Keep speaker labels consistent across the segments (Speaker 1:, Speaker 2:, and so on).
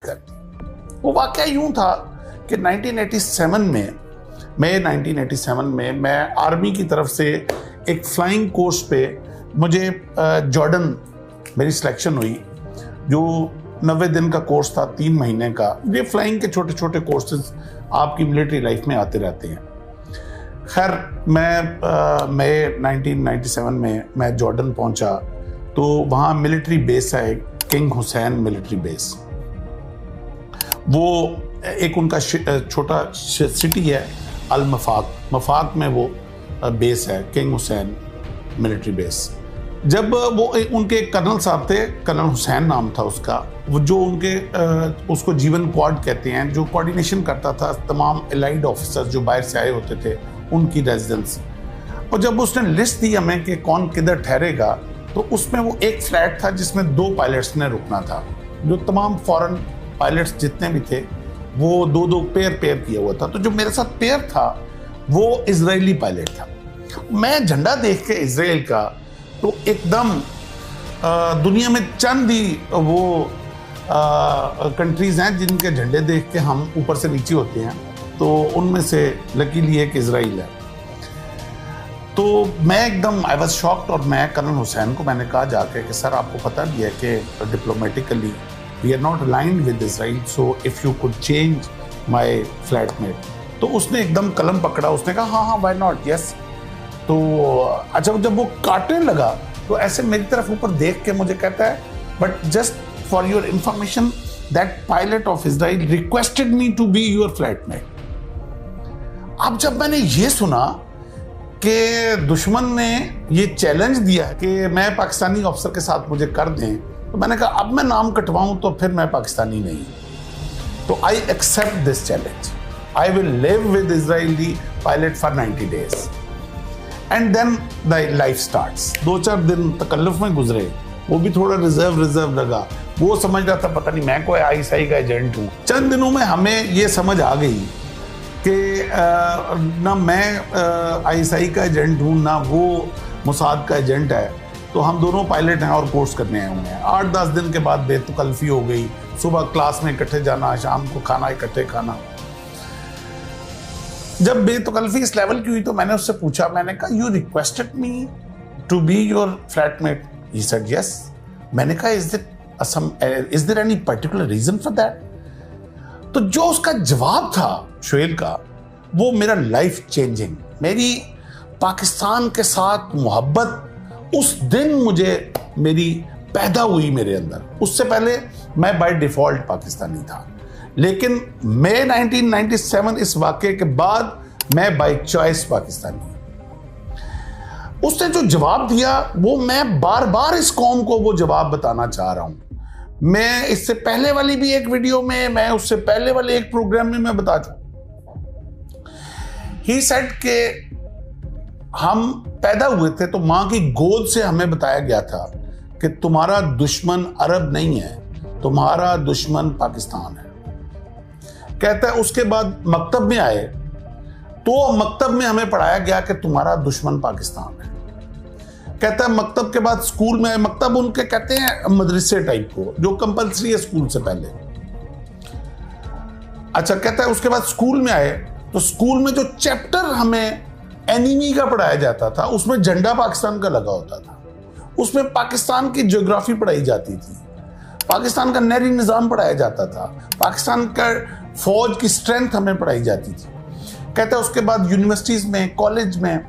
Speaker 1: कर दी। वो वाकया यूं था कि 1987 में मैं आर्मी की तरफ से एक फ्लाइंग कोर्स पे मुझे जॉर्डन मेरी सिलेक्शन हुई, जो 90 दिन का कोर्स था, 3 महीने का। ये फ्लाइंग के छोटे छोटे कोर्सेज आपकी मिलिट्री लाइफ में आते रहते हैं। खैर मैं 1997 में मैं जॉर्डन पहुंचा, तो वहाँ मिलिट्री बेस है, किंग हुसैन मिलिट्री बेस। वो एक उनका छोटा सिटी है अल मफाक में वो बेस है, किंग हुसैन मिलिट्री बेस। जब वो उनके कर्नल साहब थे, कर्नल हुसैन नाम था उसका, वो जो उनके उसको जीवन क्वाड कहते हैं, जो कोऑर्डिनेशन करता था तमाम एलाइड ऑफिसर्स जो बाहर से आए होते थे उनकी रेजिडेंस। और जब उसने लिस्ट दी हमें कि कौन किधर ठहरेगा, तो उसमें वो एक फ्लैट था जिसमें 2 पायलट्स ने रुकना था। जो तमाम फॉरेन पायलट्स जितने भी थे वो 2-2 पेयर किया हुआ था। तो जो मेरे साथ पेयर था वो इजरायली पायलट था। मैं झंडा देख के इजराइल का, तो एकदम दुनिया में चंद ही वो कंट्रीज हैं जिनके झंडे देख के हम ऊपर से नीचे होते हैं, तो उनमें से लकीली एक इजराइल है। तो मैं एकदम आई वाज शॉक्ड, और मैं कर्नल हुसैन को मैंने कहा जाके कि सर आपको पता भी है कि diplomatically we are not aligned with Israel, so if you could change my flatmate. तो उसने एकदम कलम पकड़ा, उसने कहा हाँ व्हाई नॉट, यस। तो अच्छा, जब वो काटने लगा तो ऐसे मेरी तरफ ऊपर देख के मुझे कहता है, but just for your information that pilot of Israel requested me to be your flatmate. अब जब मैंने ये सुना कि दुश्मन ने ये चैलेंज दिया कि मैं पाकिस्तानी ऑफिसर के साथ मुझे कर दें, तो मैंने कहा अब मैं नाम कटवाऊं तो फिर मैं पाकिस्तानी नहीं। तो I accept this challenge, I will live with Israeli pilot for 90 days and then the life starts. 2-4 दिन तकल्लुफ में गुजरे, वो भी थोड़ा रिजर्व लगा। वो समझ रहा था पता नहीं मैं कोई आईएसआई का एजेंट हूँ। चंद दिनों में हमें ये समझ आ गई कि ना मैं आईएसआई का एजेंट हूँ ना वो मोसाद का एजेंट है। तो हम दोनों पायलट हैं और कोर्स करने आए हुए हैं। 8-10 दिन के बाद बेतकल्फी हो गई। सुबह क्लास में इकट्ठे जाना, शाम को खाना इकट्ठे खाना। जब बेतकल्फी इस लेवल की हुई तो मैंने उससे पूछा, मैंने कहा you requested me to be your flatmate? He said yes. मैंने कहा is there any particular reason for that? तो जो उसका जवाब था शोएल का, वो मेरा लाइफ चेंजिंग, मेरी पाकिस्तान के साथ मोहब्बत उस दिन मुझे मेरी पैदा हुई मेरे अंदर। उससे पहले मैं बाय डिफॉल्ट पाकिस्तानी था, लेकिन मई 1997 इस वाक़े के बाद मैं बाय चॉइस पाकिस्तानी। उसने जो जवाब दिया वो मैं बार बार इस कौम को वो जवाब बताना चाह रहा हूं। मैं इससे पहले वाली भी एक वीडियो में, मैं उससे पहले वाले एक प्रोग्राम में मैं बता चुका। ही सेड के हम पैदा हुए थे तो मां की गोद से हमें बताया गया था कि तुम्हारा दुश्मन अरब नहीं है, तुम्हारा दुश्मन पाकिस्तान है। कहता है उसके बाद मकतब में आए तो मकतब में हमें पढ़ाया गया कि तुम्हारा दुश्मन पाकिस्तान है। कहता है मकतब के बाद स्कूल में, मकतब उनके कहते हैं मदरसे टाइप को जो कंपलसरी है स्कूल से पहले। अच्छा, कहता है उसके बाद स्कूल में आए तो स्कूल में जो चैप्टर हमें एनिमी का पढ़ाया जाता था उसमें झंडा पाकिस्तान का लगा होता था। उसमें पाकिस्तान की ज्योग्राफी पढ़ाई जाती थी, पाकिस्तान का नहरी निज़ाम पढ़ाया जाता था, पाकिस्तान का फौज की स्ट्रेंथ हमें पढ़ाई जाती थी। कहता है उसके बाद यूनिवर्सिटीज में, कॉलेज में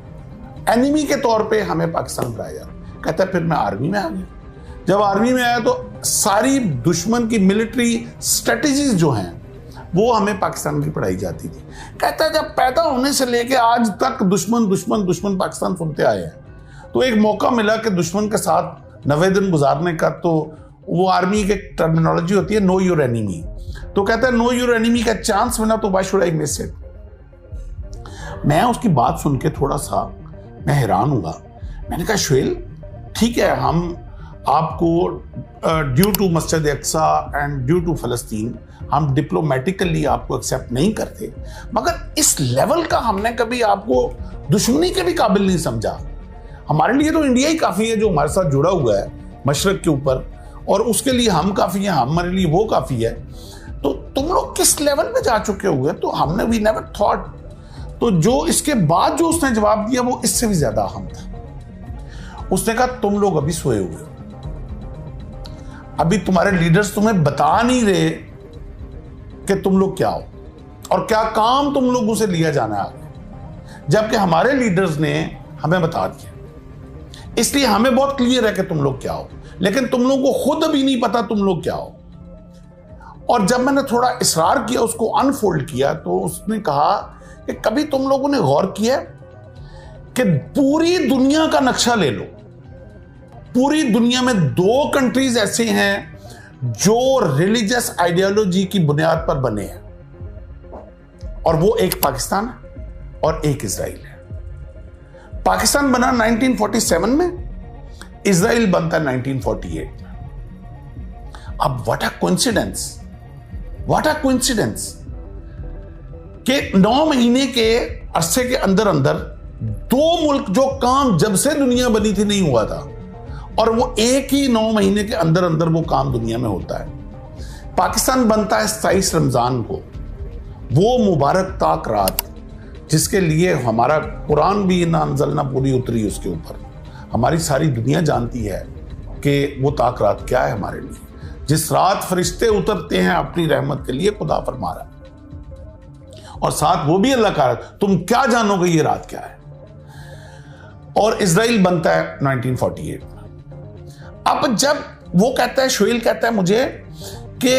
Speaker 1: एनिमी के तौर पे हमें पाकिस्तान पढ़ाया जाता। कहता है फिर मैं आर्मी में आ गया। जब आर्मी में आया तो सारी दुश्मन की मिलिट्री स्ट्रेटेजीज जो हैं वो हमें पाकिस्तान की पढ़ाई जाती थी। कहता है जब पैदा होने से लेके आज तक दुश्मन दुश्मन दुश्मन पाकिस्तान सुनते आए हैं, तो एक मौका मिला कि दुश्मन के साथ 90 दिन गुजारने का। तो वो आर्मी की टर्मिनोलॉजी होती है नो योर एनिमी। तो कहता है नो योर एनिमी का चांस मिला तो why should I miss it. मैं उसकी बात सुन के थोड़ा सा मैं हैरान हुआ। मैंने कहा शोएल ठीक है, हम आपको ड्यू टू मस्जिद अक्सा एंड ड्यू टू फलस्तीन हम डिप्लोमेटिकली आपको एक्सेप्ट नहीं करते, मगर इस लेवल का हमने कभी आपको दुश्मनी के भी काबिल नहीं समझा। हमारे लिए तो इंडिया ही काफ़ी है जो हमारे साथ जुड़ा हुआ है मशरक के ऊपर, और उसके लिए हम काफ़ी हैं, हमारे लिए वो काफ़ी है। तो तुम लोग किस लेवल पे जा चुके हुए? तो हमने वी नेवर थॉट। तो जो इसके बाद जो उसने जवाब दिया वो इससे भी ज्यादा अहम था। उसने कहा तुम लोग अभी सोए हुए हो, अभी तुम्हारे लीडर्स तुम्हें बता नहीं रहे कि तुम लोग क्या हो और क्या काम तुम लोगों से लिया जाना है आगे, जबकि हमारे लीडर्स ने हमें बता दिया। इसलिए हमें बहुत क्लियर है कि तुम लोग क्या हो, लेकिन तुम लोगों को खुद भी नहीं पता तुम लोग क्या हो। और जब मैंने थोड़ा इसरार किया, उसको अनफोल्ड किया, तो उसने कहा कि कभी तुम लोगों ने गौर किया कि पूरी दुनिया का नक्शा ले लो, पूरी दुनिया में 2 कंट्रीज ऐसे हैं जो रिलीजियस आइडियोलॉजी की बुनियाद पर बने हैं, और वो एक पाकिस्तान है और एक इजराइल है। पाकिस्तान बना 1947 में, इजराइल बनता 1948 में। अब what a coincidence, what a coincidence कि 9 महीने के अरसे के अंदर अंदर 2 मुल्क जो काम जब से दुनिया बनी थी नहीं हुआ था, और वो एक ही 9 महीने के अंदर अंदर वो काम दुनिया में होता है। पाकिस्तान बनता है 27 रमजान को, वो मुबारक ताक रात जिसके लिए हमारा कुरान भी ना अंज़लना पूरी उतरी उसके ऊपर। हमारी सारी दुनिया जानती है कि वो ताक रात क्या है हमारे लिए, जिस रात फरिश्ते उतरते हैं अपनी रहमत के लिए, खुदा फरमा रहा है। और साथ वो भी अल्लाह का, तुम क्या जानोगे ये रात क्या है। और इजराइल बनता है 1948 में। अब जब वो कहता है, शोएल कहता है मुझे कि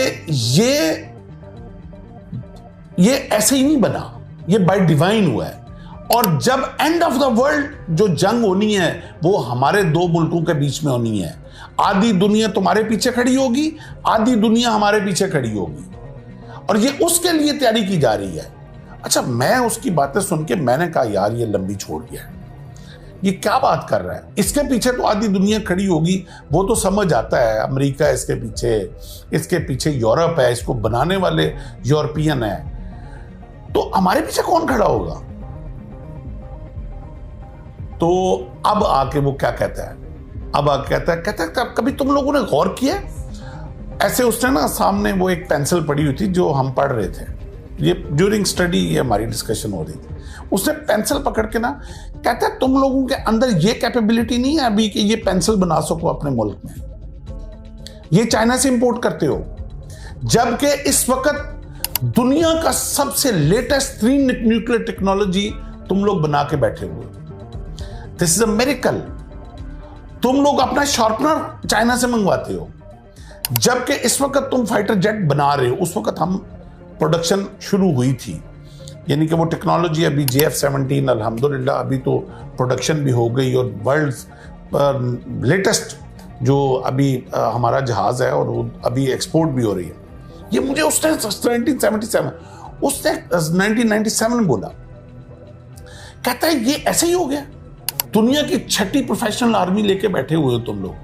Speaker 1: ये ऐसे ही नहीं बना, ये बाय डिवाइन हुआ है। और जब एंड ऑफ द वर्ल्ड जो जंग होनी है वो हमारे 2 मुल्कों के बीच में होनी है। आधी दुनिया तुम्हारे पीछे खड़ी होगी, आधी दुनिया हमारे पीछे खड़ी होगी, और ये उसके लिए तैयारी की जा रही है। अच्छा, मैं उसकी बातें सुन के मैंने कहा यार ये लंबी छोड़ गया है, ये क्या बात कर रहा है। इसके पीछे तो आधी दुनिया खड़ी होगी, वो तो समझ आता है, अमेरिका इसके पीछे यूरोप है, इसको बनाने वाले यूरोपियन है, तो हमारे पीछे कौन खड़ा होगा। तो अब आके वो क्या कहता है, अब आके कहता है कभी तुम लोगों ने गौर किया, ऐसे उसने ना सामने वो एक पेंसिल पड़ी हुई थी जो हम पढ़ रहे थे, ये ड्यूरिंग स्टडी ये हमारी डिस्कशन हो रही थी। उसने पेंसिल पकड़ के ना कहता है तुम लोगों के अंदर ये कैपेबिलिटी नहीं है अभी कि ये पेंसिल बना सको अपने मुल्क में, ये चाइना से इंपोर्ट करते हो, जबकि इस वक्त दुनिया का सबसे लेटेस्ट 3 न्यूक्लियर टेक्नोलॉजी तुम लोग बना के बैठे हुए। This is a miracle. तुम लोग अपना शार्पनर चाइना से मंगवाते हो, जबकि इस वक्त तुम फाइटर जेट बना रहे हो। उस वक्त हम प्रोडक्शन शुरू हुई थी, यानी कि वो टेक्नोलॉजी अभी JF-17 अल्हम्दुलिल्लाह अभी तो प्रोडक्शन भी हो गई, और वर्ल्ड लेटेस्ट जो अभी हमारा जहाज है और वो अभी एक्सपोर्ट भी हो रही है। ये मुझे उसने 1977 उसने 1997 बोला, कहता है ये ऐसे ही हो गया, दुनिया की 6ठी प्रोफेशनल आर्मी लेके बैठे हुए हो तुम लोग,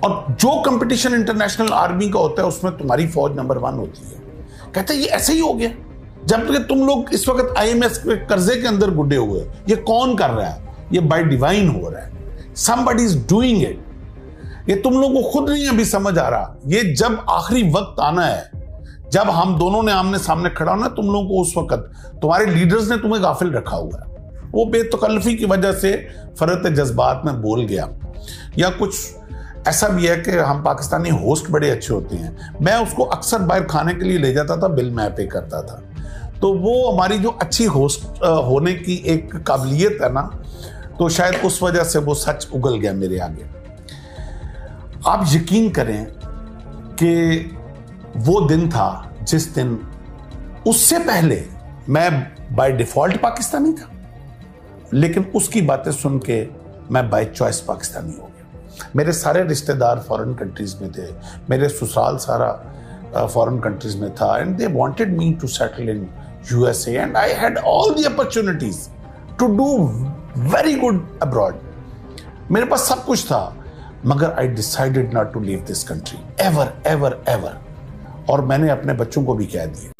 Speaker 1: और जो कंपटीशन इंटरनेशनल आर्मी का होता है उसमें तुम्हारी फौज नंबर 1 होती है। कहता है ये ऐसे ही हो गया, जबकि तुम लोग इस वक्त IMF के कर्जे के अंदर गुड्डे हुए। ये कौन कर रहा है? ये बाय डिवाइन हो रहा है, somebody is doing it। ये तुम लोगों को खुद नहीं अभी समझ आ रहा। ये जब आखिरी वक्त आना है, जब हम दोनों ने आमने सामने खड़ा होना, तुम लोगों को उस वक्त तुम्हारे लीडर्स ने तुम्हें गाफिल रखा हुआ है। वो बेतकल्लफी की वजह से फरत जज्बात में बोल गया, या कुछ ऐसा भी है कि हम पाकिस्तानी होस्ट बड़े अच्छे होते हैं। मैं उसको अक्सर बाहर खाने के लिए ले जाता था, बिल मैं पे करता था। तो वो हमारी जो अच्छी होस्ट होने की एक काबिलियत है ना, तो शायद उस वजह से वो सच उगल गया मेरे आगे। आप यकीन करें कि वो दिन था जिस दिन, उससे पहले मैं बाय डिफॉल्ट पाकिस्तानी था, लेकिन उसकी बातें सुन के मैं बाय चॉइस पाकिस्तानी हो गया। मेरे सारे रिश्तेदार फॉरेन कंट्रीज में थे, मेरे ससुराल सारा फॉरेन कंट्रीज में था, and they wanted me to settle in USA, and I had all the opportunities to do very good abroad. मेरे पास सब कुछ था, मगर I decided not to leave this country ever ever ever. और मैंने अपने बच्चों को भी कह दिया